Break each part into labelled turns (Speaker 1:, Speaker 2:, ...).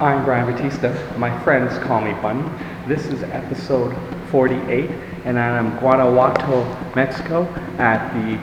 Speaker 1: I'm Brian Batista. My friends call me Bunny. This is episode 48, and I'm in Guanajuato, Mexico, at the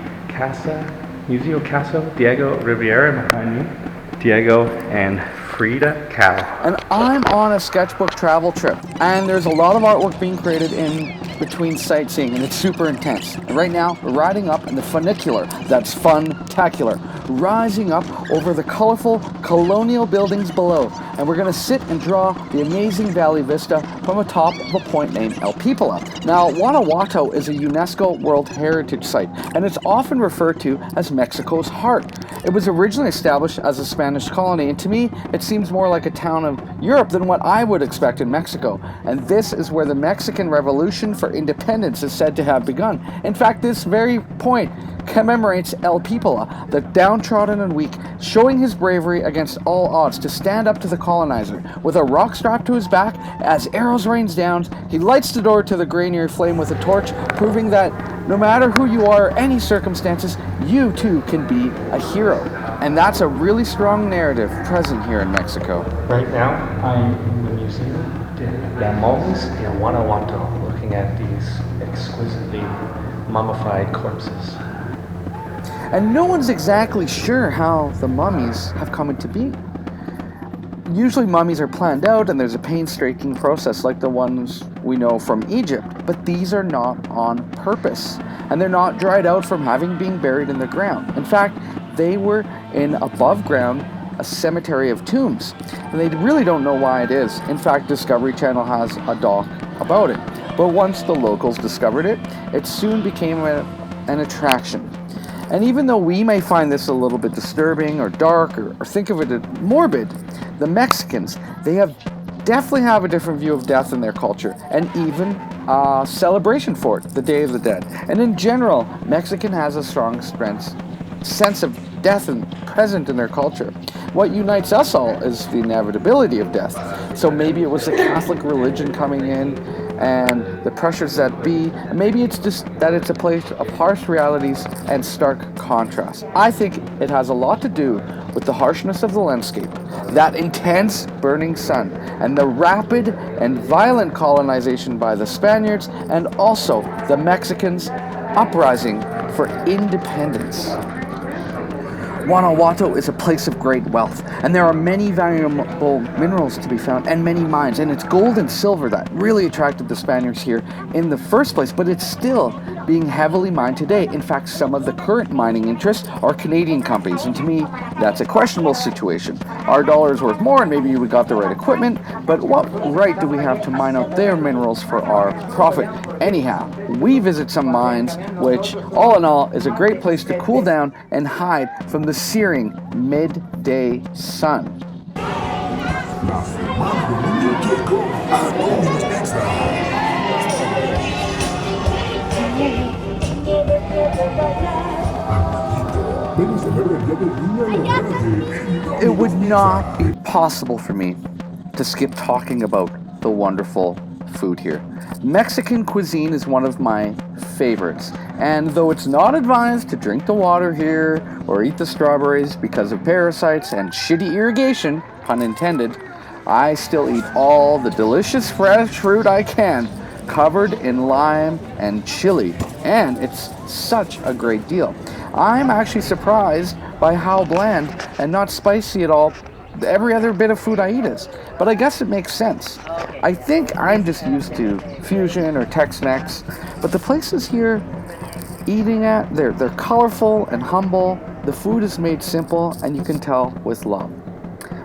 Speaker 1: Museo Casa Diego Rivera behind me. Diego and Frida Kahlo.
Speaker 2: And I'm on a sketchbook travel trip, and there's a lot of artwork being created in between sightseeing, and it's super intense. And right now, we're riding up in the Funicular, that's fun-tacular, rising up over the colorful colonial buildings below. And we're going to sit and draw the amazing valley vista from atop of a point named El Pipila. Now, Guanajuato is a UNESCO World Heritage Site, and it's often referred to as Mexico's heart. It was originally established as a Spanish colony, and to me, it seems more like a town of Europe than what I would expect in Mexico. And this is where the Mexican Revolution for Independence is said to have begun. In fact, this very point commemorates El Pipila, the downtrodden and weak, showing his bravery against all odds to stand up to the colonizer. With a rock strapped to his back, as arrows rains down, he lights the door to the granary flame with a torch, proving that no matter who you are or any circumstances, you too can be a hero. And that's a really strong narrative present here in Mexico.
Speaker 1: Right now, I'm in the Museum de Mummies in Guanajuato, looking at these exquisitely mummified corpses.
Speaker 2: And no one's exactly sure how the mummies have come into being. Usually mummies are planned out and there's a painstaking process like the ones we know from Egypt, but these are not on purpose, and they're not dried out from having been buried in the ground. In fact, they were in above ground, a cemetery of tombs, and they really don't know why it is. In fact, Discovery Channel has a doc about it, but once the locals discovered it, it soon became an attraction. And even though we may find this a little bit disturbing or dark or think of it as morbid, the Mexicans, they definitely have a different view of death in their culture, and even a celebration for it, the Day of the Dead. And in general, Mexican has a strong sense of death and present in their culture. What unites us all is the inevitability of death. So maybe it was the Catholic religion coming in and the pressures that be. Maybe it's just that it's a place of harsh realities and stark contrast. I think it has a lot to do with the harshness of the landscape, that intense burning sun, and the rapid and violent colonization by the Spaniards, and also the Mexicans' uprising for independence. Guanajuato is a place of great wealth, and there are many valuable minerals to be found and many mines, and it's gold and silver that really attracted the Spaniards here in the first place, but it's still being heavily mined today. In fact, some of the current mining interests are Canadian companies, and to me, that's a questionable situation. Our dollar is worth more, and maybe we got the right equipment, but what right do we have to mine out their minerals for our profit? Anyhow, we visit some mines, which, all in all, is a great place to cool down and hide from the searing midday sun. It would not be possible for me to skip talking about the wonderful food here. Mexican cuisine is one of my favorites, and though it's not advised to drink the water here or eat the strawberries because of parasites and shitty irrigation, pun intended, I still eat all the delicious fresh fruit I can, covered in lime and chili, and it's such a great deal. I'm actually surprised by how bland and not spicy at all every other bit of food I eat is, but I guess it makes sense. I think I'm just used to fusion or Tex-Mex, but the places here eating at, they're colorful and humble. The food is made simple, and you can tell with love.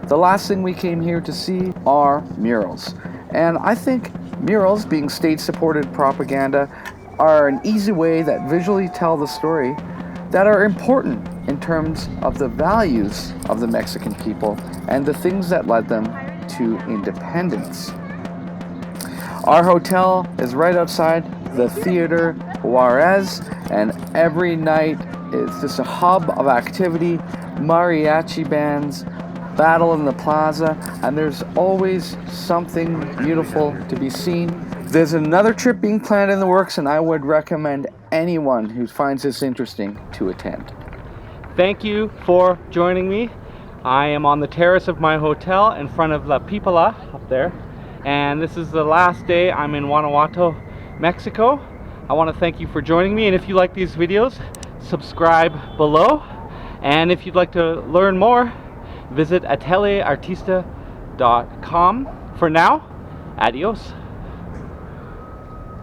Speaker 2: The last thing we came here to see are murals, and I think murals, being state-supported propaganda, are an easy way that visually tell the story that are important in terms of the values of the Mexican people and the things that led them to independence. Our hotel is right outside the Theater Juarez, and every night it's just a hub of activity, mariachi bands, battle in the plaza, and there's always something beautiful to be seen. There's another trip being planned in the works, and I would recommend anyone who finds this interesting to attend.
Speaker 3: Thank you for joining me
Speaker 1: I am on the terrace of my hotel in front of La Pipila up there, and this is the last day I'm in Guanajuato, Mexico. I want to thank you for joining me, and if you like these videos, subscribe below, and if you'd like to learn more, visit atelierartista.com. For now, adios.